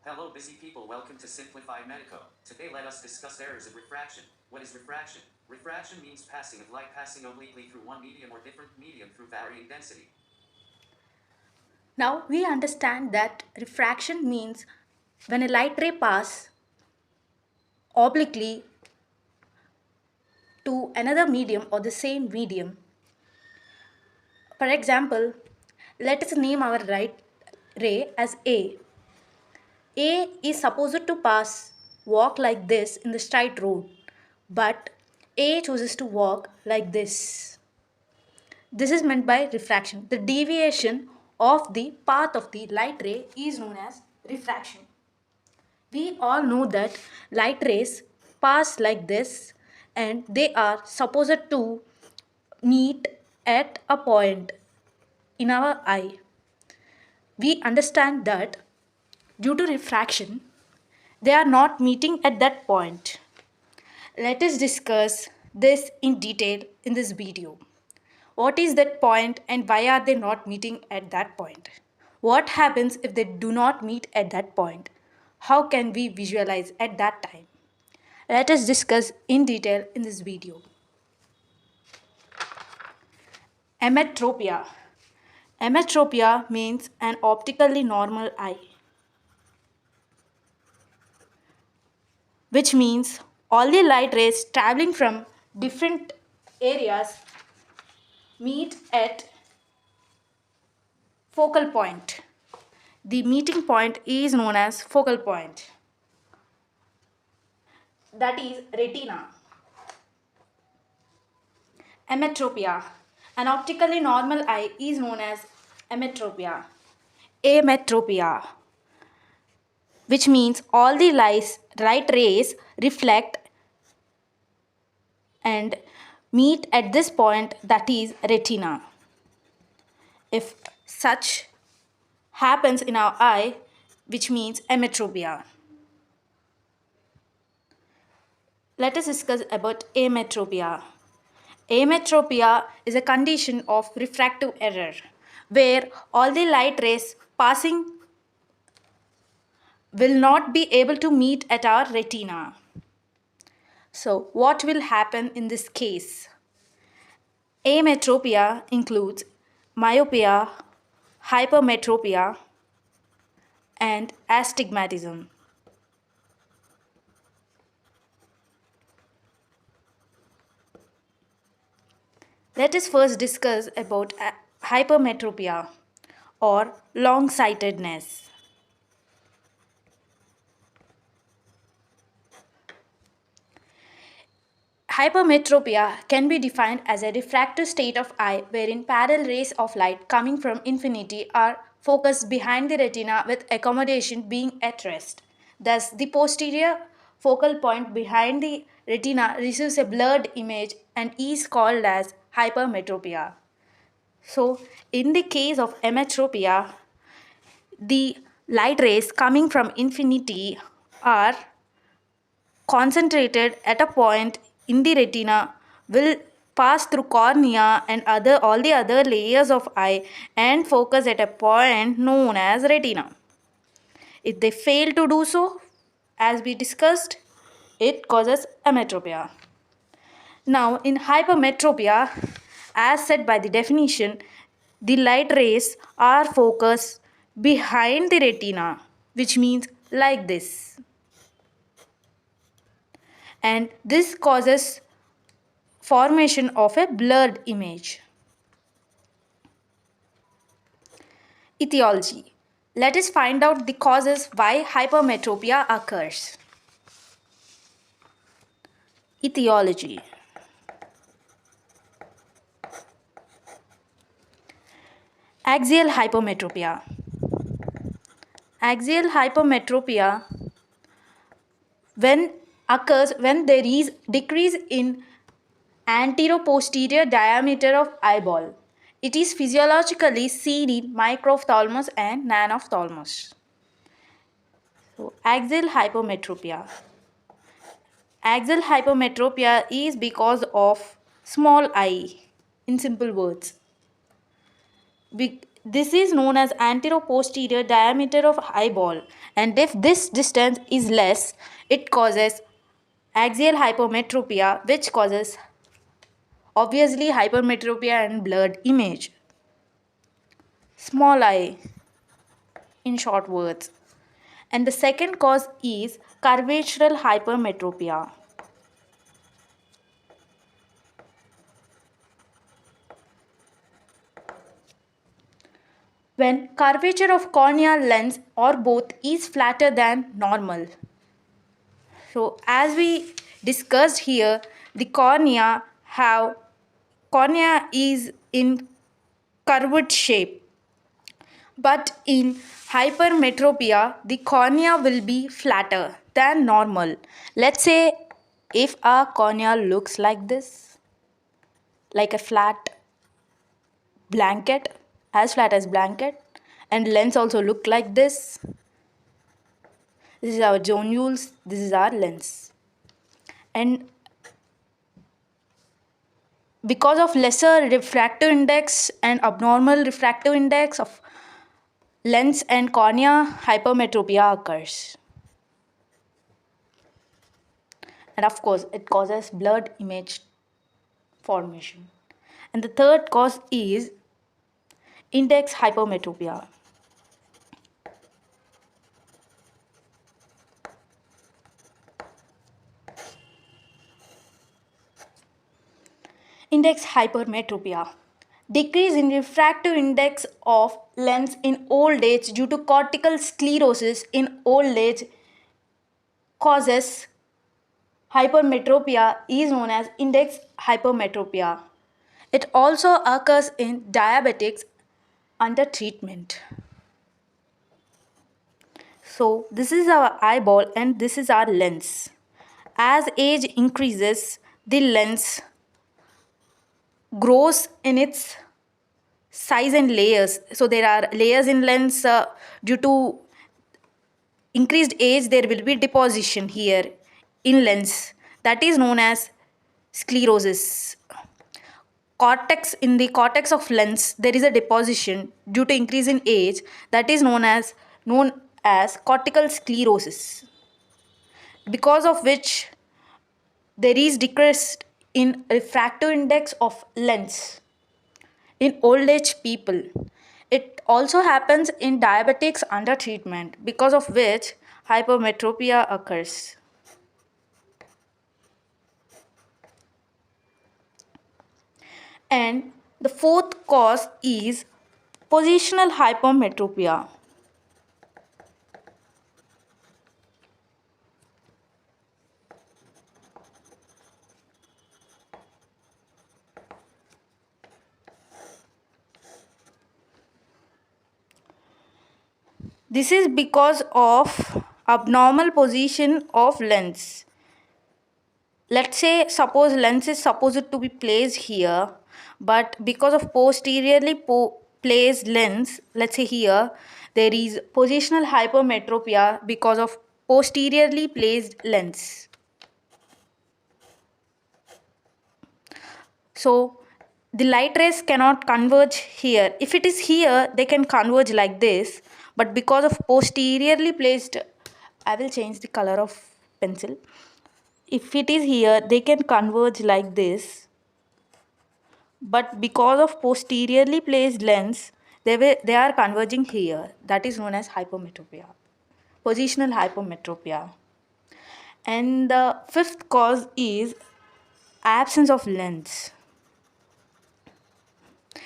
Hello busy people, welcome to Simplified Medico. Today let us discuss errors of refraction. What is refraction? Refraction means passing of light passing obliquely through one medium or different medium through varying density. Now we understand that refraction means when a light ray passes obliquely to another medium or the same medium. For example, let us name our light ray as A. A is supposed to walk like this in the straight road, but A chooses to walk like this. This is meant by refraction. The deviation of the path of the light ray is known as refraction. We all know that light rays pass like this and they are supposed to meet at a point in our eye. We understand that due to refraction, they are not meeting at that point. Let us discuss this in detail in this video. What is that point and why are they not meeting at that point? What happens if they do not meet at that point? How can we visualize at that time? Let us discuss in detail in this video. Emmetropia. Emmetropia means an optically normal eye, which means all the light rays traveling from different areas meet at focal point. The meeting point is known as focal point. That is retina. Emmetropia. An optically normal eye is known as emmetropia. Ametropia, which means all the light rays reflect and meet at this point, that is retina. If such happens in our eye, which means emmetropia. Let us discuss about ametropia. Ametropia is a condition of refractive error where all the light rays passing will not be able to meet at our retina. So, what will happen in this case? Ametropia includes myopia, hypermetropia, and astigmatism. Let us first discuss about hypermetropia or long-sightedness. Hypermetropia can be defined as a refractive state of eye wherein parallel rays of light coming from infinity are focused behind the retina with accommodation being at rest. Thus, the posterior focal point behind the retina receives a blurred image and is called as hypermetropia. So, in the case of emmetropia, the light rays coming from infinity are concentrated at a point in the retina, will pass through cornea and all the other layers of eye and focus at a point known as retina. If they fail to do so, as we discussed, it causes emmetropia. Now, in hypermetropia, as said by the definition, the light rays are focused behind the retina, which means like this. And this causes formation of a blurred image. Etiology. Let us find out the causes why hypermetropia occurs. Etiology. Axial hypermetropia. Axial hypermetropia occurs when there is decrease in anteroposterior diameter of eyeball. It is physiologically seen in microphthalmos and nanophthalmos. So, axial hypermetropia. Axial hypermetropia is because of small eye, in simple words. This is known as anteroposterior diameter of eyeball, and if this distance is less, it causes axial hypermetropia, which causes obviously hypermetropia and blurred image. Small eye, in short words. And the second cause is curvatural hypermetropia. When curvature of corneal lens or both is flatter than normal. So as we discussed here, the cornea is in curved shape, but in hypermetropia the cornea will be flatter than normal. Let's say if our cornea looks like this, like a flat blanket, as flat as blanket, and lens also look like this. This is our zonules, this is our lens. And because of lesser refractive index and abnormal refractive index of lens and cornea, hypermetropia occurs. And of course, it causes blurred image formation. And the third cause is index hypermetropia. Index hypermetropia. Decrease in refractive index of lens in old age due to cortical sclerosis in old age causes hypermetropia is known as index hypermetropia. It also occurs in diabetics under treatment. So this is our eyeball and this is our lens. As age increases, the lens grows in its size and layers. So there are layers in lens due to increased age. There will be deposition here in lens, that is known as sclerosis. Cortex of lens there is a deposition due to increase in age, that is known as cortical sclerosis, because of which there is decrease in refractive index of lens in old age people. It also happens in diabetics under treatment, because of which hypermetropia occurs. And the fourth cause is positional hypermetropia. This is because of abnormal position of lens. Let's say suppose lens is supposed to be placed here, but because of posteriorly placed lens, let's say here, there is positional hypermetropia because of posteriorly placed lens. So the light rays cannot converge here. If it is here, they can converge like this, but because of posteriorly placed, I will change the color of pencil. If it is here, they can converge like this, but because of posteriorly placed lens, they are converging here. That is known as hypermetropia, positional hypermetropia. And the fifth cause is absence of lens.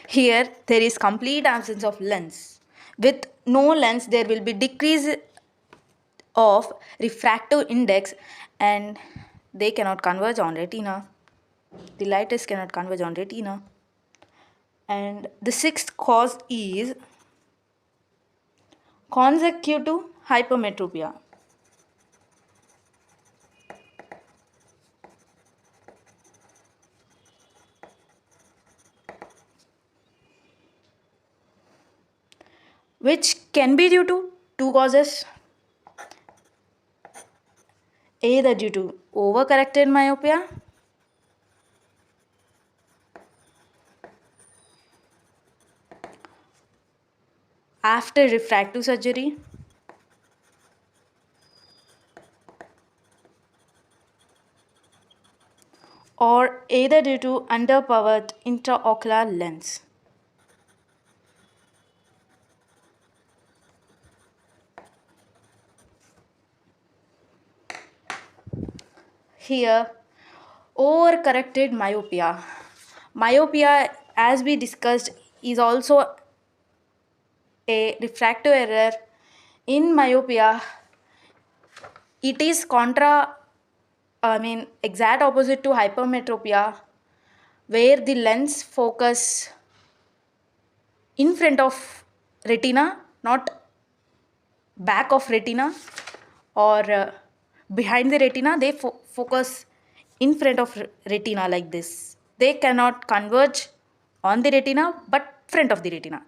Here there is complete absence of lens. With no lens, there will be decrease of refractive index and they cannot converge on retina. The light rays cannot converge on retina. And the sixth cause is consecutive hypermetropia. Which can be due to two causes. Either due to overcorrected myopia after refractive surgery, or either due to underpowered intraocular lens. Here, overcorrected myopia. Myopia, as we discussed, is also a refractive error. In myopia, it is exact opposite to hypermetropia, where the lens focus in front of retina, not back of retina or behind the retina. They focus in front of retina like this. They cannot converge on the retina but front of the retina.